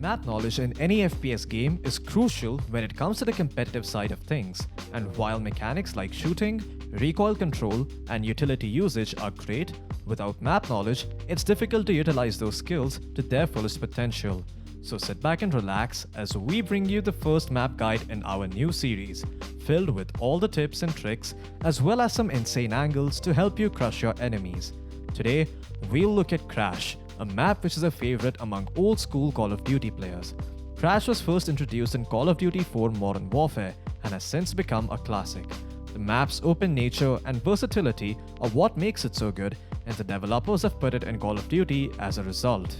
Map knowledge in any FPS game is crucial when it comes to the competitive side of things, and while mechanics like shooting, recoil control, and utility usage are great, without map knowledge, it's difficult to utilize those skills to their fullest potential. So sit back and relax as we bring you the first map guide in our new series, filled with all the tips and tricks as well as some insane angles to help you crush your enemies. Today, we'll look at Crash, a map which is a favorite among old school Call of Duty players. Crash was first introduced in Call of Duty 4 Modern Warfare and has since become a classic. The map's open nature and versatility are what makes it so good, and the developers have put it in Call of Duty as a result.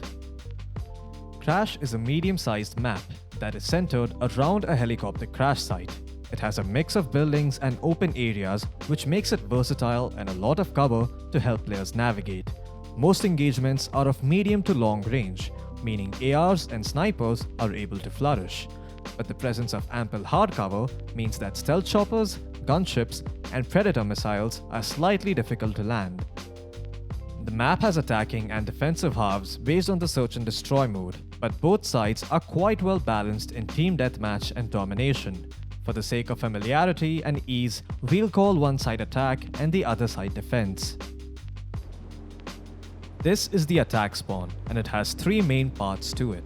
Crash is a medium-sized map that is centered around a helicopter crash site. It has a mix of buildings and open areas which makes it versatile and a lot of cover to help players navigate. Most engagements are of medium to long range, meaning ARs and snipers are able to flourish. But the presence of ample hard cover means that stealth choppers, gunships, and predator missiles are slightly difficult to land. The map has attacking and defensive halves based on the search and destroy mode, but both sides are quite well balanced in team deathmatch and domination. For the sake of familiarity and ease, we'll call one side attack and the other side defense. This is the attack spawn, and it has three main parts to it: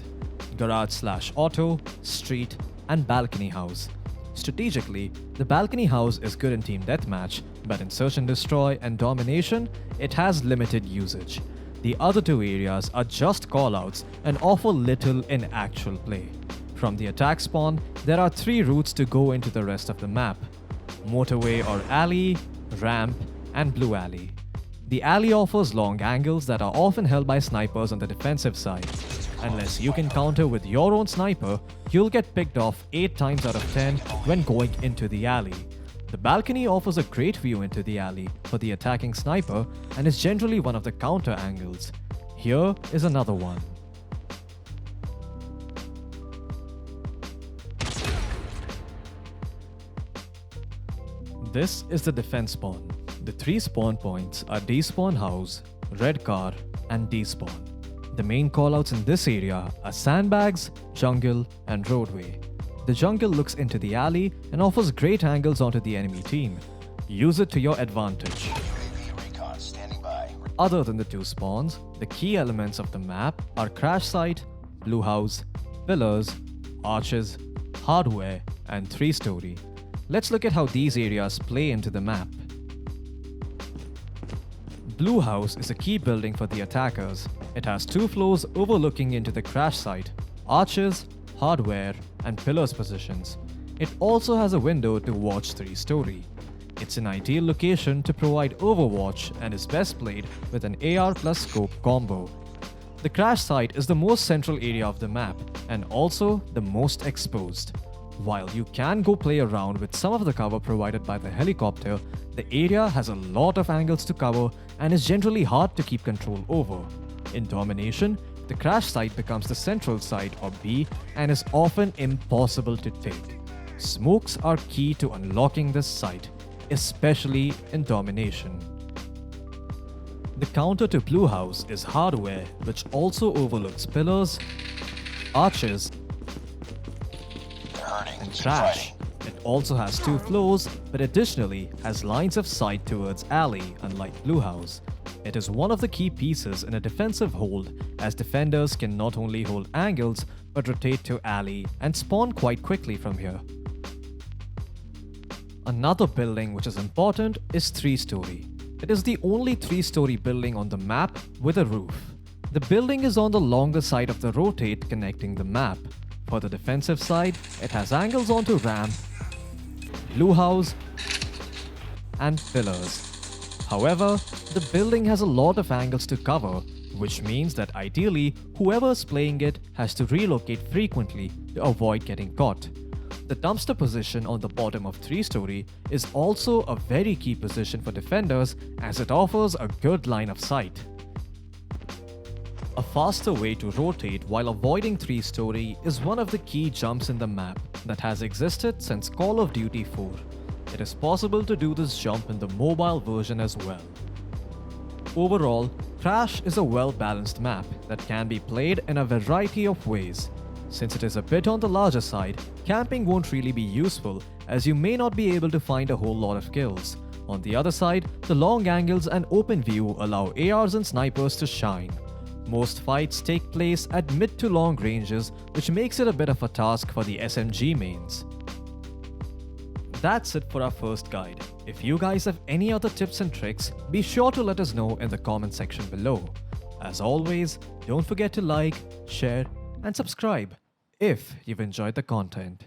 garage/auto, street, and balcony house. Strategically, the balcony house is good in team deathmatch, but in search and destroy and domination, it has limited usage. The other two areas are just callouts and offer little in actual play. From the attack spawn, there are three routes to go into the rest of the map: motorway or alley, ramp, and blue alley. The alley offers long angles that are often held by snipers on the defensive side. Unless you can counter with your own sniper, you'll get picked off 8 times out of 10 when going into the alley. The balcony offers a great view into the alley for the attacking sniper and is generally one of the counter angles. Here is another one. This is the defense spawn. The three spawn points are despawn house, red car, and despawn. The main callouts in this area are sandbags, jungle, and roadway. The jungle looks into the alley and offers great angles onto the enemy team. Use it to your advantage. Other than the two spawns, the key elements of the map are crash site, blue house, pillars, arches, hardware, and 3-story. Let's look at how these areas play into the map. Blue house is a key building for the attackers. It has 2 floors overlooking into the crash site, arches, hardware, and pillars positions. It also has a window to watch 3-story. It's an ideal location to provide overwatch and is best played with an AR plus scope combo. The crash site is the most central area of the map and also the most exposed. While you can go play around with some of the cover provided by the helicopter, the area has a lot of angles to cover and is generally hard to keep control over. In domination, the crash site becomes the central site or B and is often impossible to take. Smokes are key to unlocking this site, especially in domination. The counter to blue house is hardware, which also overlooks pillars, arches, and crash. It also has 2 floors, but additionally has lines of sight towards alley, unlike blue house. It is one of the key pieces in a defensive hold, as defenders can not only hold angles but rotate to alley and spawn quite quickly from here. Another building which is important is 3-story. It is the only 3-story building on the map with a roof. The building is on the longer side of the rotate connecting the map. For the defensive side, it has angles onto ramp, blue house, and pillars. However, the building has a lot of angles to cover, which means that ideally, whoever's playing it has to relocate frequently to avoid getting caught. The dumpster position on the bottom of 3-story is also a very key position for defenders as it offers a good line of sight. A faster way to rotate while avoiding 3-story is one of the key jumps in the map that has existed since Call of Duty 4. It is possible to do this jump in the mobile version as well. Overall, Crash is a well-balanced map that can be played in a variety of ways. Since it is a bit on the larger side, camping won't really be useful as you may not be able to find a whole lot of kills. On the other side, the long angles and open view allow ARs and snipers to shine. Most fights take place at mid to long ranges, which makes it a bit of a task for the SMG mains. That's it for our first guide. If you guys have any other tips and tricks, be sure to let us know in the comment section below. As always, don't forget to like, share, and subscribe if you've enjoyed the content.